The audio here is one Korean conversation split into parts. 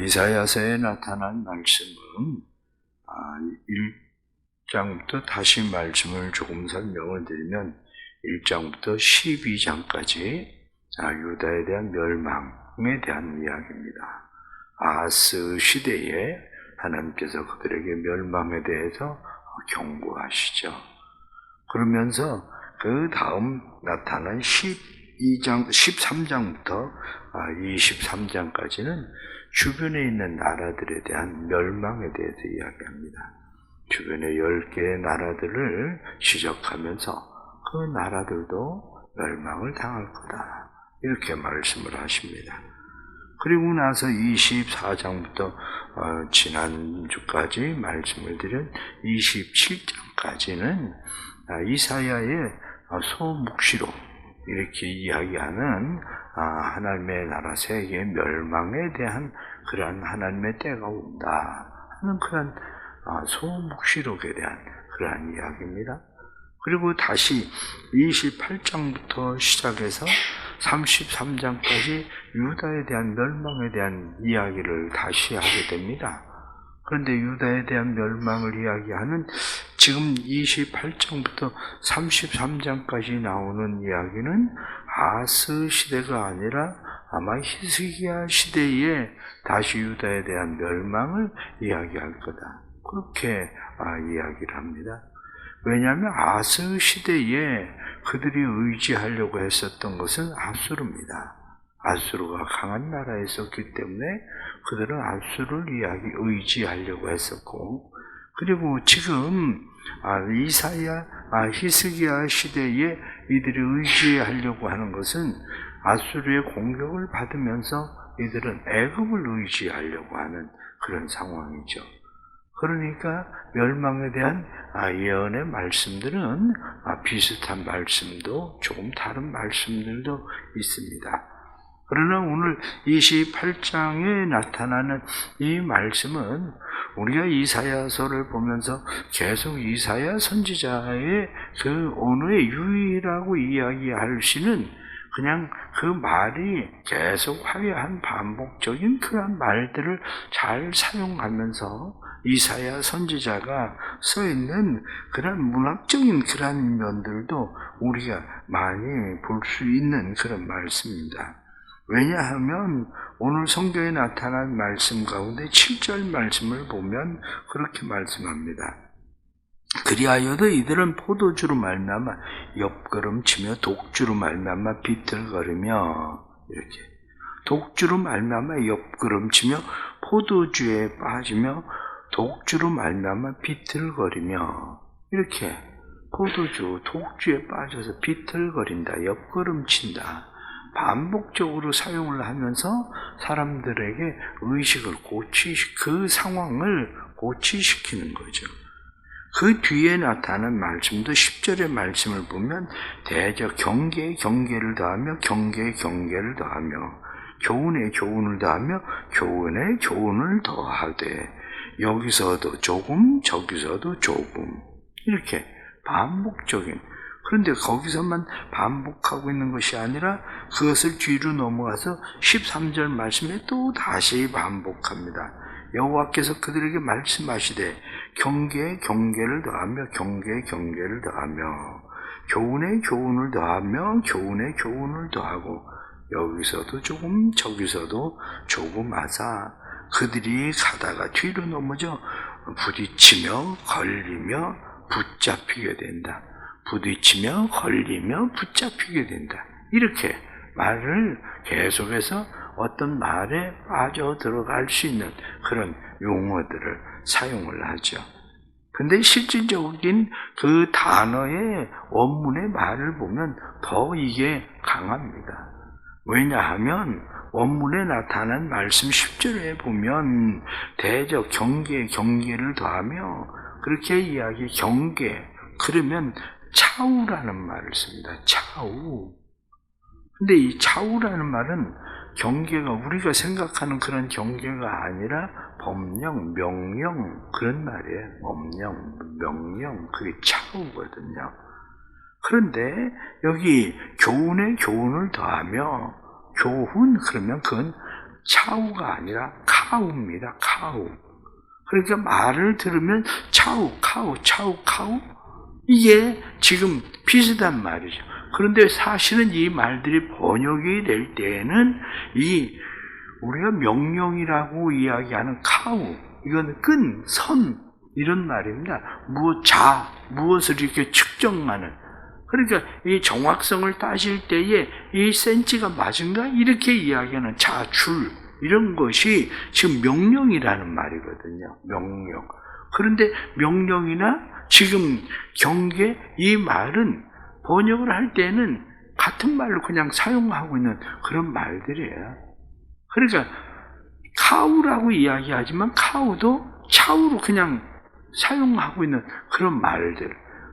이사야서에 나타난 말씀은 1장부터 다시 말씀을 조금 설명을 드리면 1장부터 12장까지 유다에 대한 멸망에 대한 이야기입니다. 아하스 시대에 하나님께서 그들에게 멸망에 대해서 경고하시죠. 그러면서 그 다음 나타난 13장부터 23장까지는 주변에 있는 나라들에 대한 멸망에 대해서 이야기합니다. 주변의 10개의 나라들을 지적하면서 그 나라들도 멸망을 당할 거다, 이렇게 말씀을 하십니다. 그리고 나서 24장부터 지난주까지 말씀을 드린 27장까지는 이사야의 소묵시로 이렇게 이야기하는 하나님의 나라 세계의 멸망에 대한 그러한 하나님의 때가 온다 하는 그러한 소묵시록에 대한 그러한 이야기입니다. 그리고 다시 28장부터 시작해서 33장까지 유다에 대한 멸망에 대한 이야기를 다시 하게 됩니다. 그런데 유다에 대한 멸망을 이야기하는 지금 28장부터 33장까지 나오는 이야기는 아하스 시대가 아니라 아마 히스기야 시대에 다시 유다에 대한 멸망을 이야기할 거다, 그렇게 이야기를 합니다. 왜냐하면 아하스 시대에 그들이 의지하려고 했었던 것은 아수르입니다. 아수르가 강한 나라에 있었기 때문에 그들은 아수르를 의지하려고 했었고, 그리고 지금 히스기야 시대에 이들이 의지하려고 하는 것은 아수르의 공격을 받으면서 이들은 애굽을 의지하려고 하는 그런 상황이죠. 그러니까 멸망에 대한 예언의 말씀들은 비슷한 말씀도 조금 다른 말씀들도 있습니다. 그러나 오늘 28장에 나타나는 이 말씀은 우리가 이사야서를 보면서 계속 이사야 선지자의 그 언어의 유의라고 이야기할 수는 그냥 그 말이 계속 화려한 반복적인 그런 말들을 잘 사용하면서 이사야 선지자가 써있는 그런 문학적인 그런 면들도 우리가 많이 볼 수 있는 그런 말씀입니다. 왜냐하면 오늘 성경에 나타난 말씀 가운데 7절 말씀을 보면 그렇게 말씀합니다. 그리하여도 이들은 포도주로 말미암아 옆걸음치며 독주로 말미암아 비틀거리며, 이렇게 독주로 말미암아 옆걸음치며 포도주에 빠지며 독주로 말미암아 비틀거리며, 이렇게 포도주, 독주에 빠져서 비틀거린다, 옆걸음친다, 반복적으로 사용을 하면서 사람들에게 의식을 그 상황을 고치시키는 거죠. 그 뒤에 나타난 말씀도 10절의 말씀을 보면 대저 경계에 경계를 더하며 경계에 경계를 더하며 교훈에 교훈을 더하며 교훈에 교훈을 더하되 여기서도 조금 저기서도 조금, 이렇게 반복적인, 그런데 거기서만 반복하고 있는 것이 아니라 그것을 뒤로 넘어가서 13절 말씀에 또 다시 반복합니다. 여호와께서 그들에게 말씀하시되 경계에 경계를 더하며 경계에 경계를 더하며 교훈에 교훈을 더하며 교훈에 교훈을 더하고 여기서도 조금 저기서도 조금 하사 그들이 가다가 뒤로 넘어져 부딪히며 걸리며 붙잡히게 된다. 부딪히며 걸리며 붙잡히게 된다. 이렇게 말을 계속해서 어떤 말에 빠져 들어갈 수 있는 그런 용어들을 사용을 하죠. 근데 실질적인 그 단어의 원문의 말을 보면 더 이게 강합니다. 왜냐하면 원문에 나타난 말씀 10절에 보면 대적 경계에 경계를 더하며 그렇게 이야기 경계, 그러면 차우라는 말을 씁니다. 차우. 근데 이 차우라는 말은 경계가 우리가 생각하는 그런 경계가 아니라 법령, 명령, 그런 말이에요. 법령, 명령, 그게 차우거든요. 그런데 여기 교훈에 교훈을 더하며 교훈, 그러면 그건 차우가 아니라 카우입니다. 카우. 그러니까 말을 들으면 차우, 카우, 차우, 카우. 이게 지금 비슷한 말이죠. 그런데 사실은 이 말들이 번역이 될 때에는 우리가 명령이라고 이야기하는 카우, 이건 끈, 선, 이런 말입니다. 무엇을 이렇게 측정하는. 그러니까 이 정확성을 따질 때에 이 센치가 맞은가? 이렇게 이야기하는 줄, 이런 것이 지금 명령이라는 말이거든요. 명령. 그런데 명령이나 지금 경계, 이 말은 번역을 할 때는 같은 말로 그냥 사용하고 있는 그런 말들이에요. 그러니까 카우라고 이야기하지만 카우도 차우로 그냥 사용하고 있는 그런 말들.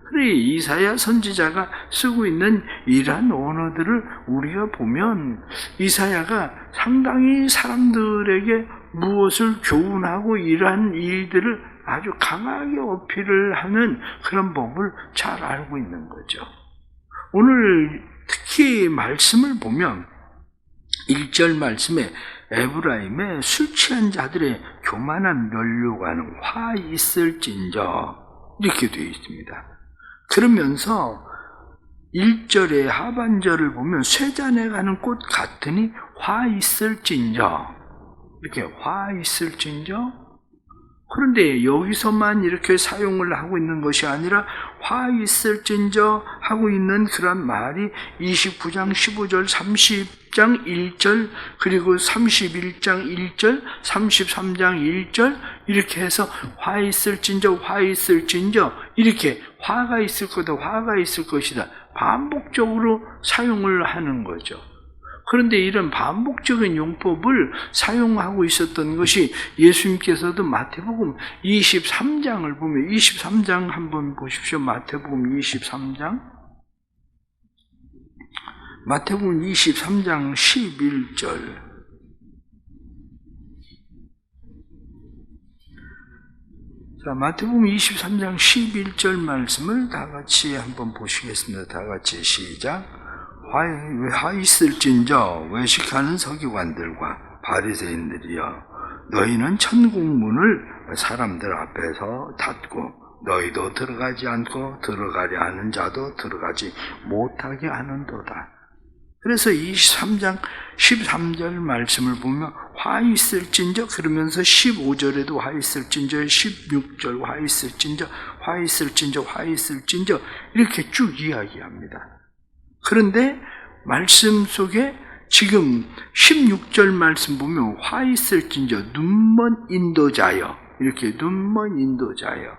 그래, 이사야 선지자가 쓰고 있는 이러한 언어들을 우리가 보면 이사야가 상당히 사람들에게 무엇을 교훈하고 이러한 일들을 아주 강하게 어필을 하는 그런 법을 잘 알고 있는 거죠. 오늘 특히 말씀을 보면 1절 말씀에 에브라임의 술 취한 자들의 교만한 면류관은 화 있을진저 이렇게 되어 있습니다. 그러면서 1절의 하반절을 보면 쇠잔에 가는 꽃 같으니 화 있을진저 이렇게 화 있을진저. 그런데 여기서만 이렇게 사용을 하고 있는 것이 아니라 화 있을진저 하고 있는 그런 말이 29장 15절 30장 1절 그리고 31장 1절 33장 1절 이렇게 해서 화 있을진저 화 있을진저 이렇게 화가 있을 거다 화가 있을 것이다 반복적으로 사용을 하는 거죠. 그런데 이런 반복적인 용법을 사용하고 있었던 것이 예수님께서도 마태복음 23장을 보면 23장 한번 보십시오. 마태복음 23장 마태복음 23장 11절 자, 마태복음 23장 11절 말씀을 다 같이 한번 보시겠습니다. 다 같이 시작. 화 있을진저 외식하는 서기관들과 바리새인들이여 너희는 천국문을 사람들 앞에서 닫고 너희도 들어가지 않고 들어가려 하는 자도 들어가지 못하게 하는도다. 그래서 23장 13절 말씀을 보면 화 있을진저 그러면서 15절에도 화 있을진저 16절 화 있을진저 화 있을진저 화 있을진저 이렇게 쭉 이야기합니다. 그런데 말씀 속에 지금 16절 말씀 보면 화 있을진저 눈먼 인도자여 이렇게 눈먼 인도자여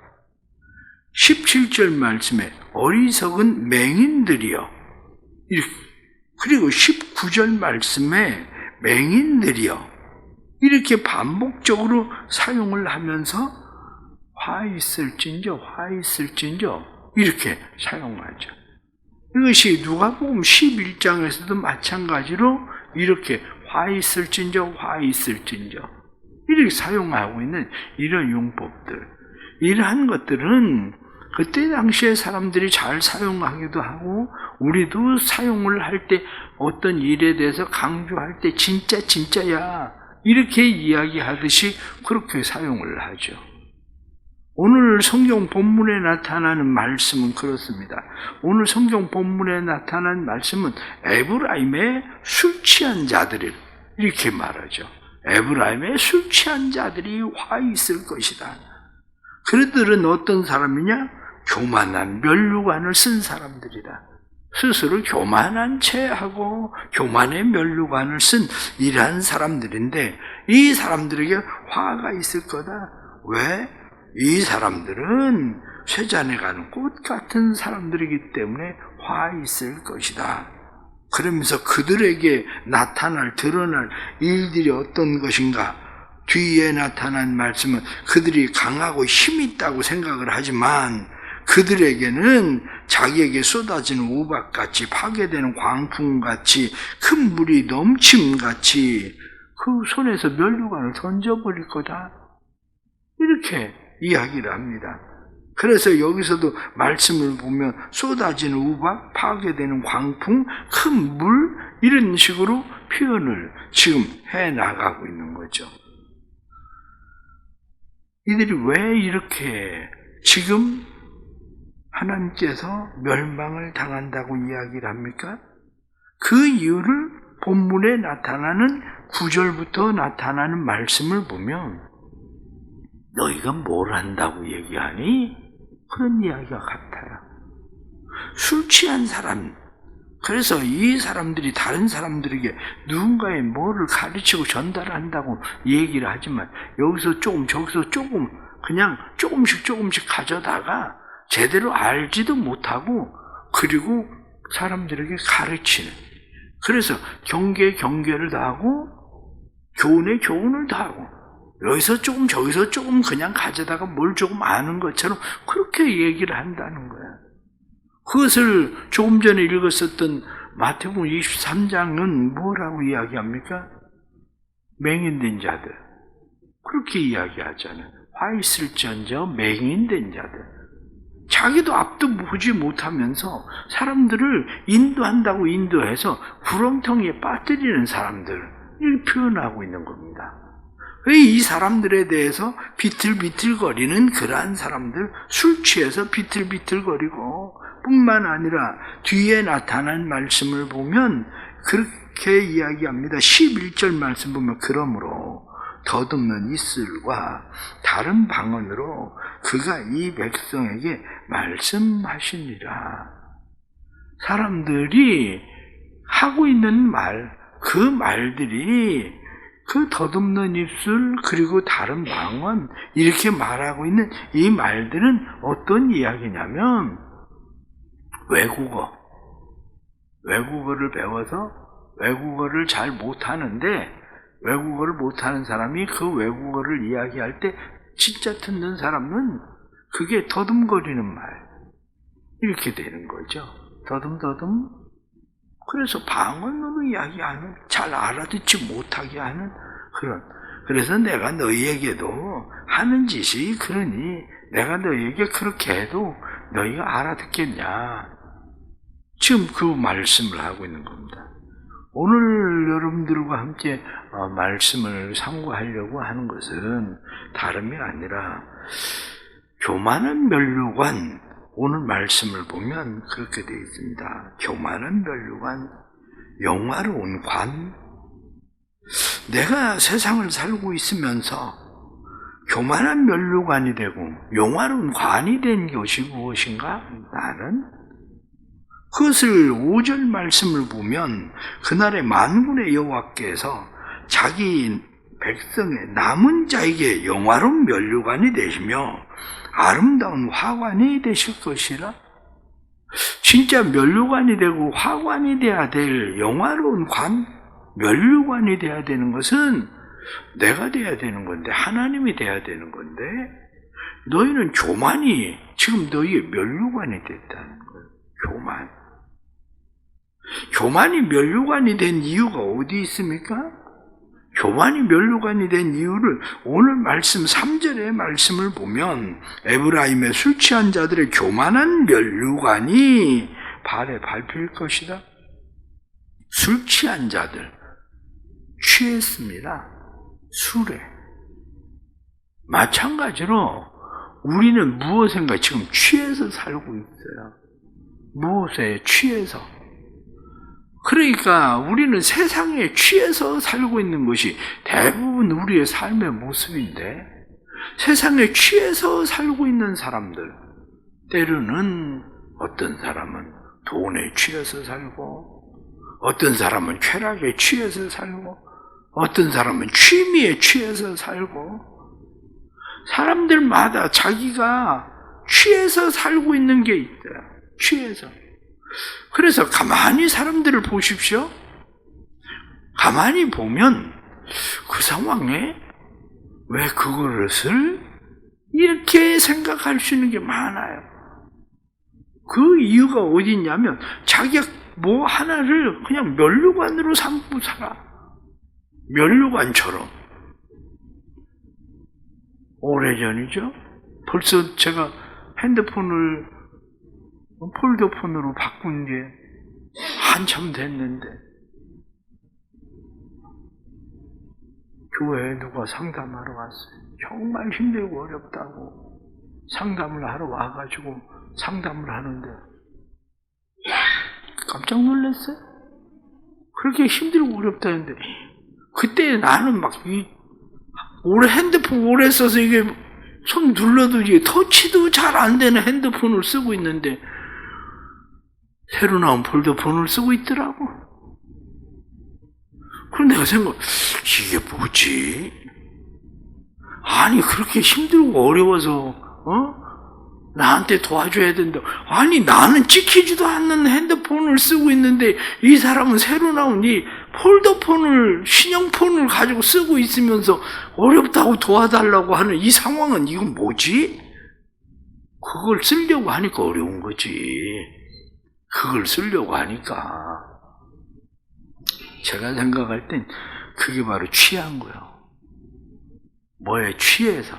17절 말씀에 어리석은 맹인들이여 이렇게 그리고 19절 말씀에 맹인들이여 이렇게 반복적으로 사용을 하면서 화 있을진저 화 있을진저 이렇게 사용하죠. 이것이 누가복음 11장에서도 마찬가지로 이렇게 화 있을진저 화 있을진저 이렇게 사용하고 있는 이런 용법들 이러한 것들은 그때 당시에 사람들이 잘 사용하기도 하고 우리도 사용을 할 때 어떤 일에 대해서 강조할 때 진짜야 이렇게 이야기하듯이 그렇게 사용을 하죠. 오늘 성경 본문에 나타나는 말씀은 그렇습니다. 오늘 성경 본문에 나타난 말씀은 에브라임의 술 취한 자들이 이렇게 말하죠. 에브라임의 술 취한 자들이 화 있을 것이다. 그들은 어떤 사람이냐? 교만한 면류관을 쓴 사람들이다. 스스로 교만한 체하고 교만의 면류관을 쓴 이러한 사람들인데 이 사람들에게 화가 있을 거다. 왜? 이 사람들은 쇠잔에 가는 꽃 같은 사람들이기 때문에 화 있을 것이다. 그러면서 그들에게 드러날 일들이 어떤 것인가? 뒤에 나타난 말씀은 그들이 강하고 힘 있다고 생각을 하지만 그들에게는 자기에게 쏟아지는 우박같이 파괴되는 광풍같이 큰 물이 넘침같이 그 손에서 면류관을 던져버릴 거다. 이렇게 이야기를 합니다. 그래서 여기서도 말씀을 보면 쏟아지는 우박, 파괴되는 광풍, 큰 물 이런 식으로 표현을 지금 해나가고 있는 거죠. 이들이 왜 이렇게 지금 하나님께서 멸망을 당한다고 이야기를 합니까? 그 이유를 본문에 나타나는 9절부터 나타나는 말씀을 보면 너희가 뭘 한다고 얘기하니? 그런 이야기가 같아요. 술 취한 사람, 그래서 이 사람들이 다른 사람들에게 누군가의 뭐를 가르치고 전달한다고 얘기를 하지만 여기서 조금 저기서 조금 그냥 조금씩 가져다가 제대로 알지도 못하고 그리고 사람들에게 가르치는, 그래서 경계를 다 하고 교훈에 교훈을 다 하고 여기서 조금 저기서 조금 그냥 가져다가 뭘 조금 아는 것처럼 그렇게 얘기를 한다는 거야. 그것을 조금 전에 읽었었던 마태복음 23장은 뭐라고 이야기합니까? 맹인된 자들, 그렇게 이야기하잖아요. 화 있을지언정 맹인된 자들. 자기도 앞도 보지 못하면서 사람들을 인도한다고 인도해서 구렁텅이에 빠뜨리는 사람들, 이렇게 표현하고 있는 겁니다. 왜 이 사람들에 대해서 비틀비틀거리는 그러한 사람들, 술 취해서 비틀비틀거리고 뿐만 아니라 뒤에 나타난 말씀을 보면 그렇게 이야기합니다. 11절 말씀 보면 그러므로 더듬는 이슬과 다른 방언으로 그가 이 백성에게 말씀하시니라. 사람들이 하고 있는 말, 그 말들이 그 더듬는 입술 그리고 다른 방언 이렇게 말하고 있는 이 말들은 어떤 이야기냐면 외국어를 배워서 외국어를 잘 못하는데 외국어를 못하는 사람이 그 외국어를 이야기할 때 진짜 듣는 사람은 그게 더듬거리는 말 이렇게 되는 거죠. 더듬더듬. 그래서 방언으로 이야기하는, 잘 알아듣지 못하게 하는 그런. 그래서 내가 너희에게도 하는 짓이 그러니 내가 너희에게 그렇게 해도 너희가 알아듣겠냐. 지금 그 말씀을 하고 있는 겁니다. 오늘 여러분들과 함께 말씀을 상고하려고 하는 것은 다름이 아니라 교만한 면류관, 오늘 말씀을 보면 그렇게 되어 있습니다. 교만한 면류관, 영화로운 관. 내가 세상을 살고 있으면서 교만한 면류관이 되고 영화로운 관이 된 것이 무엇인가? 나는 그것을 5절 말씀을 보면 그날의 만군의 여호와께서 자기 백성의 남은 자에게 영화로운 면류관이 되시며 아름다운 화관이 되실 것이라. 진짜 면류관이 되고 화관이 돼야 될 영화로운 관, 면류관이 돼야 되는 것은 내가 돼야 되는 건데, 하나님이 돼야 되는 건데, 너희는 교만이 지금 너희의 면류관이 됐다는 거예요. 교만이 면류관이 된 이유가 어디 있습니까? 교만이 면류관이 된 이유를 오늘 말씀 3절의 말씀을 보면 에브라임의 술 취한 자들의 교만한 면류관이 발에 밟힐 것이다. 술 취한 자들, 취했습니다. 술에. 마찬가지로 우리는 무엇인가 지금 취해서 살고 있어요. 무엇에 취해서. 그러니까 우리는 세상에 취해서 살고 있는 것이 대부분 우리의 삶의 모습인데, 세상에 취해서 살고 있는 사람들, 때로는 어떤 사람은 돈에 취해서 살고, 어떤 사람은 쾌락에 취해서 살고, 어떤 사람은 취미에 취해서 살고, 사람들마다 자기가 취해서 살고 있는 게 있어요. 취해서. 그래서 가만히 사람들을 보십시오. 가만히 보면 그 상황에 왜 그것을 이렇게 생각할 수 있는 게 많아요. 그 이유가 어디 있냐면 자기가 뭐 하나를 그냥 면류관으로 삼고 살아. 면류관처럼. 오래전이죠. 벌써 제가 핸드폰을 폴더폰으로 바꾼 게 한참 됐는데, 교회에 누가 상담하러 왔어요. 정말 힘들고 어렵다고 상담을 하러 와가지고 상담을 하는데 깜짝 놀랐어요. 그렇게 힘들고 어렵다는데 그때 나는 막 오래 핸드폰 오래 써서 이게 손 눌러도 이게 터치도 잘 안 되는 핸드폰을 쓰고 있는데 새로 나온 폴더폰을 쓰고 있더라고. 그럼 내가 생각, 이게 뭐지? 아니 그렇게 힘들고 어려워서 나한테 도와줘야 된다. 아니 나는 찍히지도 않는 핸드폰을 쓰고 있는데 이 사람은 새로 나온 이 폴더폰을 신형폰을 가지고 쓰고 있으면서 어렵다고 도와달라고 하는 이 상황은 이건 뭐지? 그걸 쓰려고 하니까 어려운 거지. 그걸 쓰려고 하니까. 제가 생각할 땐 그게 바로 취한 거예요. 뭐에 취해서.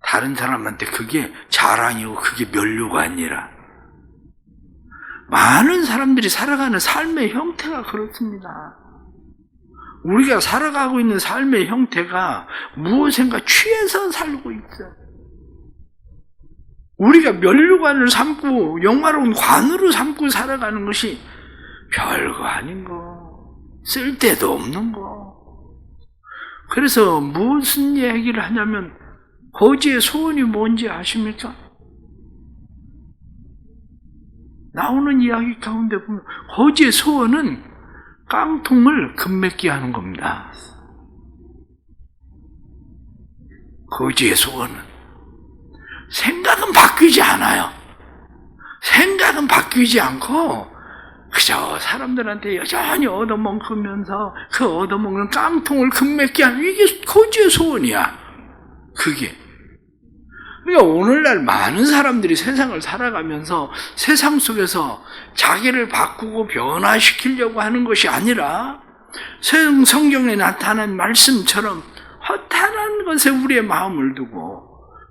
다른 사람한테 그게 자랑이고 그게 면류가 아니라 많은 사람들이 살아가는 삶의 형태가 그렇습니다. 우리가 살아가고 있는 삶의 형태가 무엇인가 취해서 살고 있어요. 우리가 면류관을 삼고 영화로운 관으로 삼고 살아가는 것이 별거 아닌 거, 쓸데도 없는 거. 그래서 무슨 얘기를 하냐면 거지의 소원이 뭔지 아십니까? 나오는 이야기 가운데 보면 거지의 소원은 깡통을 금맺게 하는 겁니다. 거지의 소원은 생각은 바뀌지 않아요. 생각은 바뀌지 않고 그저 사람들한테 여전히 얻어먹으면서 그 얻어먹는 깡통을 금맺게 하는 이게 거지의 소원이야. 그게. 그러니까 오늘날 많은 사람들이 세상을 살아가면서 세상 속에서 자기를 바꾸고 변화시키려고 하는 것이 아니라 성경에 나타난 말씀처럼 허탄한 것에 우리의 마음을 두고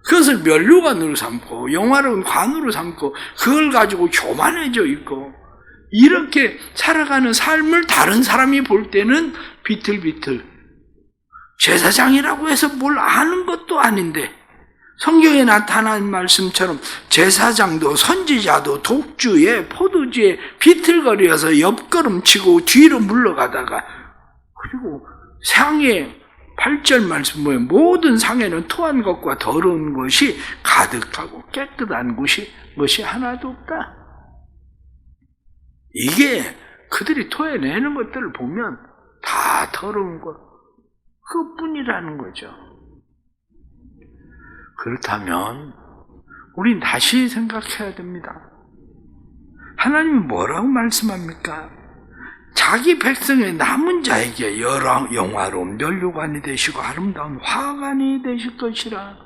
그것을 면류관으로 삼고 영화로운 관으로 삼고 그걸 가지고 교만해져 있고 이렇게 살아가는 삶을 다른 사람이 볼 때는 비틀비틀 제사장이라고 해서 뭘 아는 것도 아닌데 성경에 나타난 말씀처럼 제사장도 선지자도 독주에 포도주에 비틀거려서 옆걸음치고 뒤로 물러가다가 그리고 상에 8절 말씀 뭐예요? 모든 상에는 토한 것과 더러운 것이 가득하고 깨끗한 것이 하나도 없다. 이게 그들이 토해내는 것들을 보면 다 더러운 것 그것뿐이라는 거죠. 그렇다면 우린 다시 생각해야 됩니다. 하나님은 뭐라고 말씀합니까? 자기 백성의 남은 자에게 영화로운 면류관이 되시고 아름다운 화관이 되실 것이라.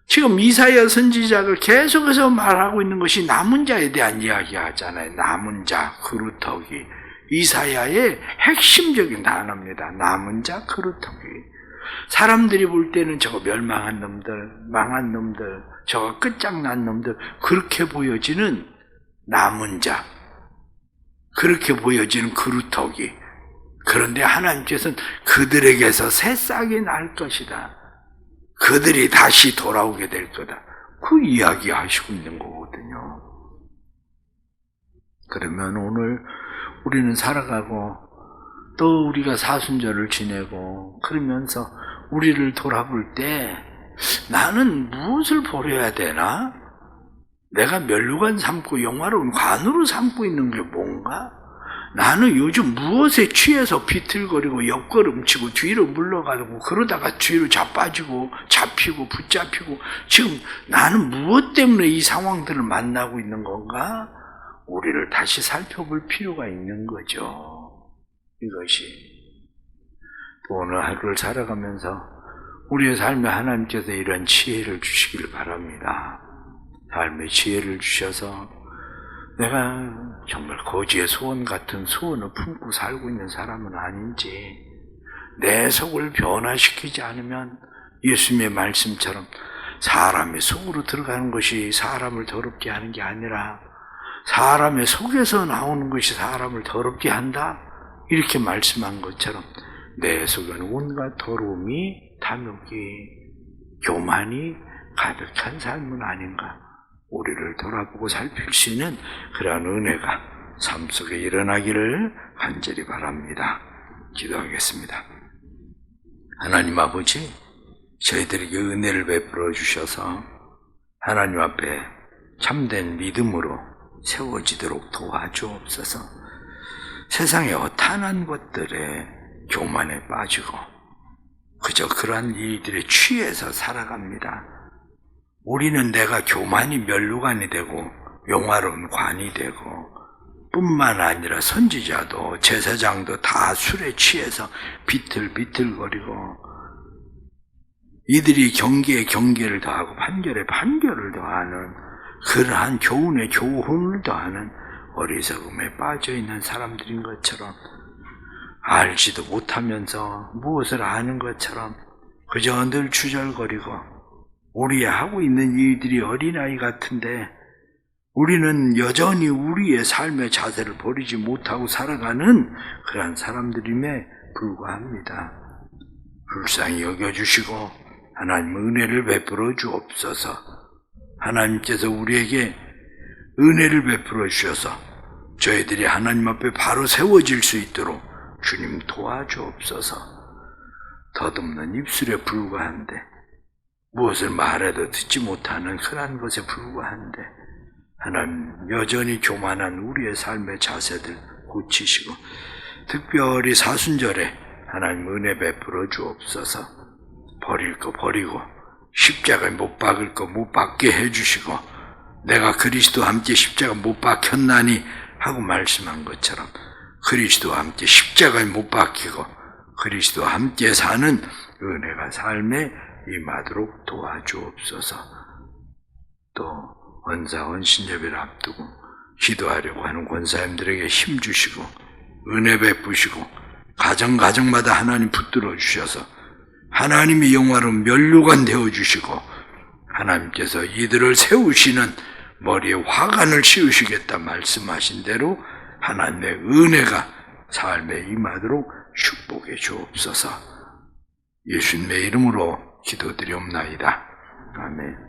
지금 이사야 선지자가 계속해서 말하고 있는 것이 남은 자에 대한 이야기 하잖아요. 남은 자, 그루터기. 이사야의 핵심적인 단어입니다. 남은 자, 그루터기. 사람들이 볼 때는 저거 멸망한 놈들, 망한 놈들, 저거 끝장난 놈들 그렇게 보여지는 남은 자, 그렇게 보여지는 그루터기. 그런데 하나님께서는 그들에게서 새싹이 날 것이다. 그들이 다시 돌아오게 될 거다. 그 이야기 하시고 있는 거거든요. 그러면 오늘 우리는 살아가고 또 우리가 사순절을 지내고 그러면서 우리를 돌아볼 때 나는 무엇을 버려야 되나? 내가 면류관 삼고 영화로운 관으로 삼고 있는 게 뭔가? 나는 요즘 무엇에 취해서 비틀거리고 옆걸음치고 뒤로 물러가고 그러다가 뒤로 자빠지고 잡히고 붙잡히고 지금 나는 무엇 때문에 이 상황들을 만나고 있는 건가? 우리를 다시 살펴볼 필요가 있는 거죠. 이것이 오늘 하루를 살아가면서 우리의 삶에 하나님께서 이런 지혜를 주시길 바랍니다. 삶의 지혜를 주셔서 내가 정말 거지의 소원 같은 소원을 품고 살고 있는 사람은 아닌지 내 속을 변화시키지 않으면 예수님의 말씀처럼 사람의 속으로 들어가는 것이 사람을 더럽게 하는 게 아니라 사람의 속에서 나오는 것이 사람을 더럽게 한다 이렇게 말씀한 것처럼 내 속에는 온갖 더러움이 탐욕이 교만이 가득한 삶은 아닌가, 우리를 돌아보고 살필 수 있는 그러한 은혜가 삶 속에 일어나기를 간절히 바랍니다. 기도하겠습니다. 하나님 아버지, 저희들에게 은혜를 베풀어 주셔서 하나님 앞에 참된 믿음으로 세워지도록 도와주옵소서. 세상의 허탄한 것들에 교만에 빠지고 그저 그러한 일들에 취해서 살아갑니다. 우리는 내가 교만이 멸류관이 되고 영화로운 관이 되고, 뿐만 아니라 선지자도 제사장도 다 술에 취해서 비틀비틀거리고, 이들이 경계에 경계를 더하고 판결에 판결을 더하는 그러한 교훈에 교훈을 더하는 어리석음에 빠져있는 사람들인 것처럼, 알지도 못하면서 무엇을 아는 것처럼 그저 늘 주절거리고, 우리 하고 있는 일들이 어린아이 같은데 우리는 여전히 우리의 삶의 자세를 버리지 못하고 살아가는 그러한 사람들임에 불과합니다. 불쌍히 여겨주시고 하나님 은혜를 베풀어 주옵소서. 하나님께서 우리에게 은혜를 베풀어 주셔서 저희들이 하나님 앞에 바로 세워질 수 있도록 주님 도와주옵소서. 더듬는 입술에 불과한데, 무엇을 말해도 듣지 못하는 그러한 것에 불과한데, 하나님 여전히 교만한 우리의 삶의 자세들 고치시고, 특별히 사순절에 하나님 은혜 베풀어 주옵소서. 버릴 거 버리고 십자가에 못 박을 거 못 박게 해주시고, 내가 그리스도와 함께 십자가 못 박혔나니 하고 말씀한 것처럼 그리스도와 함께 십자가에 못 박히고 그리스도와 함께 사는 은혜가 삶에 임하도록 도와주옵소서. 또 원사 원신예배를 앞두고 기도하려고 하는 권사님들에게 힘 주시고 은혜 베푸시고 가정마다 하나님 붙들어 주셔서 하나님의 영화로운 면류관 되어주시고, 하나님께서 이들을 세우시는 머리에 화관을 씌우시겠다 말씀하신 대로 하나님의 은혜가 삶에 임하도록 축복해 주옵소서. 예수님의 이름으로 기도드리옵나이다. 아멘.